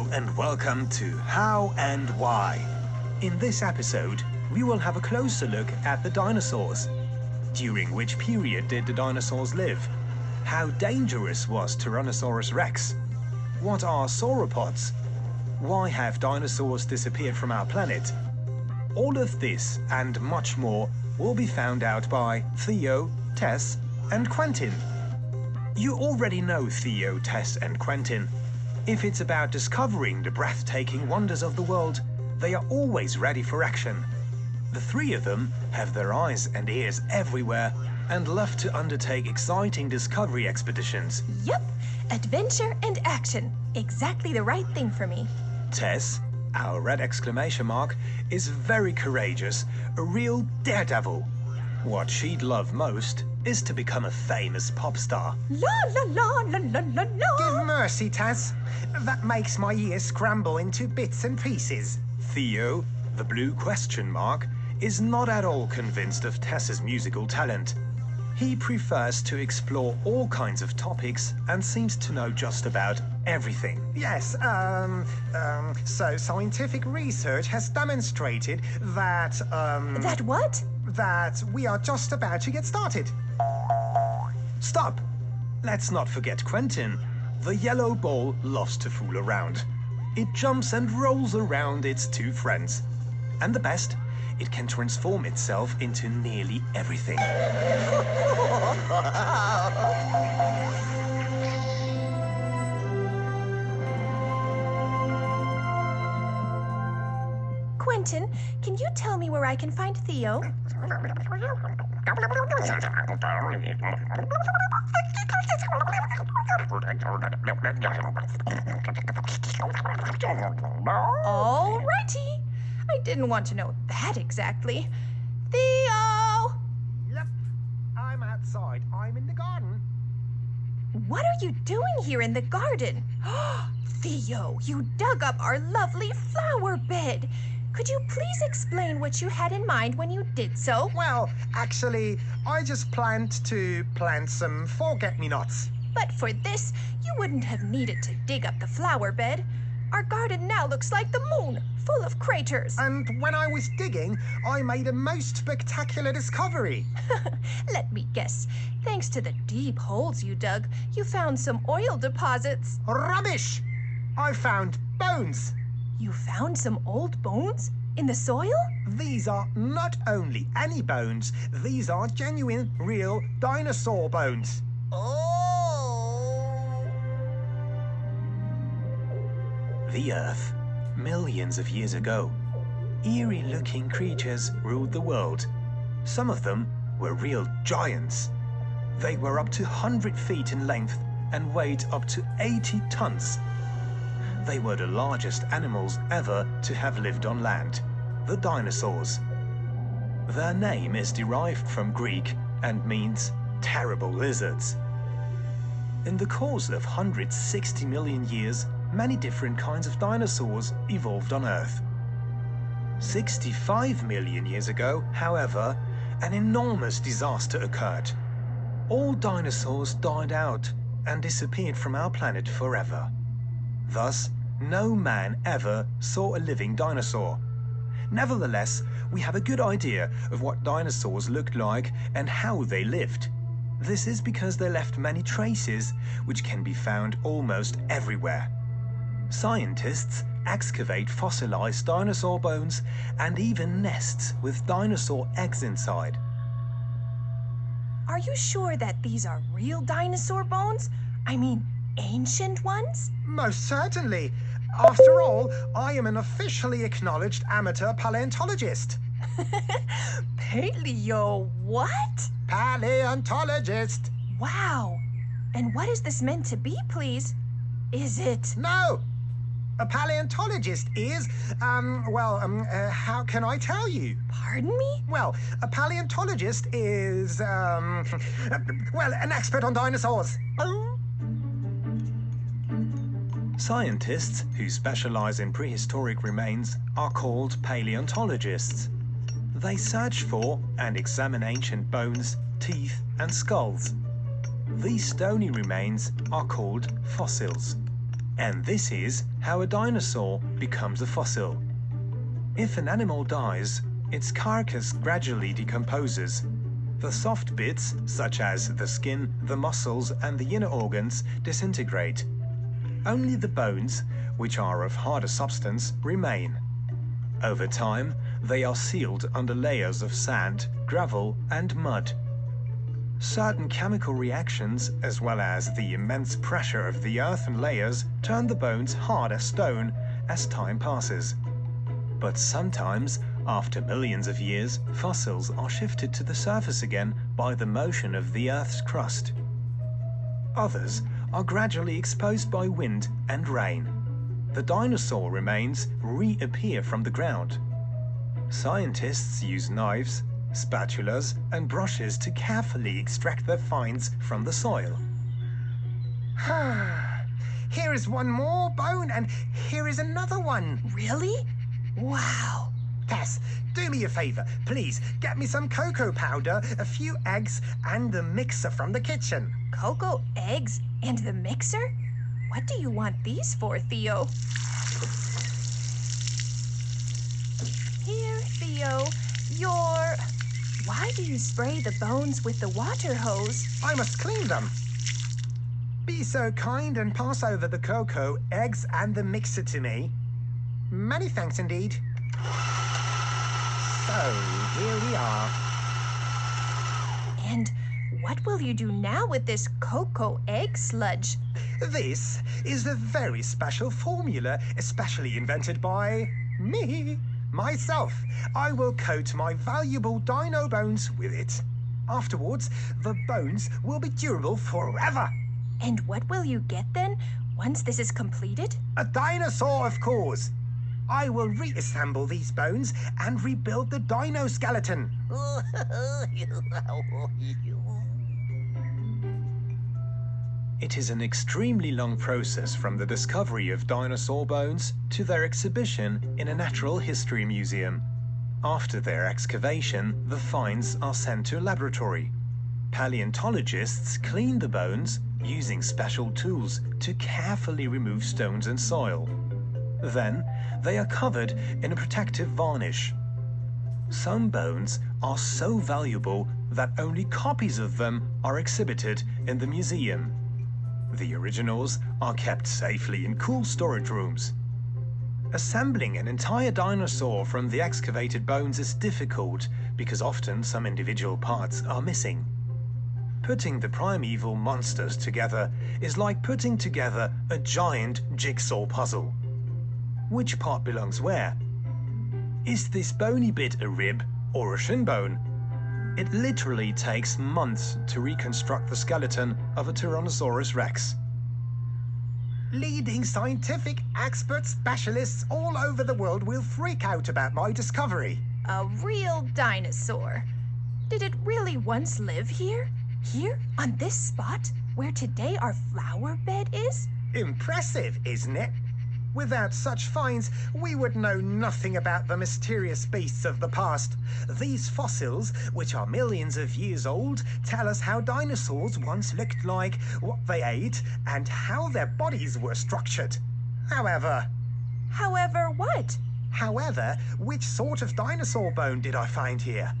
Hello and welcome to How and Why. In this episode, we will have a closer look at the dinosaurs. During which period did the dinosaurs live? How dangerous was Tyrannosaurus rex? What are sauropods? Why have dinosaurs disappeared from our planet? All of this and much more will be found out by Theo, Tess, and Quentin. You already know Theo, Tess, and Quentin. If it's about discovering the breathtaking wonders of the world, they are always ready for action. The three of them have their eyes and ears everywhere and love to undertake exciting discovery expeditions. Yup, adventure and action. Exactly the right thing for me. Tess, our red exclamation mark, is very courageous, a real daredevil. What she'd love most is to become a famous pop star. La la la la la la la. Give mercy, Tess. That makes my ears scramble into bits and pieces. Theo, the blue question mark, is not at all convinced of Tess's musical talent. He prefers to explore all kinds of topics and seems to know just about everything. Yes, so scientific research has demonstrated that, That what? that we are just about to get started. Stop! Let's not forget Quentin. The yellow ball loves to fool around. It jumps and rolls around its two friends. And the best, it can transform itself into nearly everything. Quentin, can you tell me where I can find Theo? Alrighty. I didn't want to know that exactly. Theo! Yep, I'm outside. I'm in the garden. What are you doing here in the garden? Theo, you dug up our lovely flower bed. Could you please explain what you had in mind when you did so? Well, actually, I just planned to plant some forget-me-nots. But for this, you wouldn't have needed to dig up the flower bed. Our garden now looks like the moon, full of craters. And when I was digging, I made a most spectacular discovery. Let me guess. Thanks to the deep holes you dug, you found some oil deposits. Rubbish! I found bones. You found some old bones? In the soil? These are not only any bones, these are genuine, real dinosaur bones. Oh! The Earth, millions of years ago. Eerie-looking creatures ruled the world. Some of them were real giants. They were up to 100 feet in length and weighed up to 80 tons. They were the largest animals ever to have lived on land, the dinosaurs. Their name is derived from Greek and means terrible lizards. In the course of 160 million years, many different kinds of dinosaurs evolved on Earth. 65 million years ago, however, an enormous disaster occurred. All dinosaurs died out and disappeared from our planet forever. Thus, no man ever saw a living dinosaur. Nevertheless, we have a good idea of what dinosaurs looked like and how they lived. This is because they left many traces which can be found almost everywhere. Scientists excavate fossilized dinosaur bones and even nests with dinosaur eggs inside. Are you sure that these are real dinosaur bones? I mean, ancient ones? Most certainly. After all, I am an officially acknowledged amateur paleontologist. Paleo what? Paleontologist. Wow. And what is this meant to be, please? Is it... No. A paleontologist is, how can I tell you? Pardon me? Well, a paleontologist is, an expert on dinosaurs. Scientists who specialize in prehistoric remains are called paleontologists. They search for and examine ancient bones, teeth, and skulls. These stony remains are called fossils. And this is how a dinosaur becomes a fossil. If an animal dies, its carcass gradually decomposes. The soft bits, such as the skin, the muscles, and the inner organs, disintegrate. Only the bones, which are of harder substance, remain. Over time, they are sealed under layers of sand, gravel, and mud. Certain chemical reactions, as well as the immense pressure of the earthen layers, turn the bones hard as stone as time passes. But sometimes, after millions of years, fossils are shifted to the surface again by the motion of the Earth's crust. Others are gradually exposed by wind and rain. The dinosaur remains reappear from the ground. Scientists use knives, spatulas, and brushes to carefully extract their finds from the soil. Here is one more bone, and here is another one. Really? Wow. Tess, do me a favor. Please, get me some cocoa powder, a few eggs, and the mixer from the kitchen. Cocoa, eggs, and the mixer? What do you want these for, Theo? Here, Theo, Why do you spray the bones with the water hose? I must clean them. Be so kind and pass over the cocoa, eggs, and the mixer to me. Many thanks indeed. So, here we are. And what will you do now with this cocoa egg sludge? This is a very special formula, especially invented by me, myself. I will coat my valuable dino bones with it. Afterwards, the bones will be durable forever. And what will you get then, once this is completed? A dinosaur, of course. I will reassemble these bones and rebuild the dino skeleton. It is an extremely long process from the discovery of dinosaur bones to their exhibition in a natural history museum. After their excavation, the finds are sent to a laboratory. Paleontologists clean the bones using special tools to carefully remove stones and soil. Then, they are covered in a protective varnish. Some bones are so valuable that only copies of them are exhibited in the museum. The originals are kept safely in cool storage rooms. Assembling an entire dinosaur from the excavated bones is difficult because often some individual parts are missing. Putting the primeval monsters together is like putting together a giant jigsaw puzzle. Which part belongs where? Is this bony bit a rib or a shin bone? It literally takes months to reconstruct the skeleton of a Tyrannosaurus rex. Leading scientific expert specialists all over the world will freak out about my discovery. A real dinosaur. Did it really once live here? Here, on this spot, where today our flower bed is? Impressive, isn't it? Without such finds, we would know nothing about the mysterious beasts of the past. These fossils, which are millions of years old, tell us how dinosaurs once looked like, what they ate, and how their bodies were structured. However, However, what? which sort of dinosaur bone did I find here?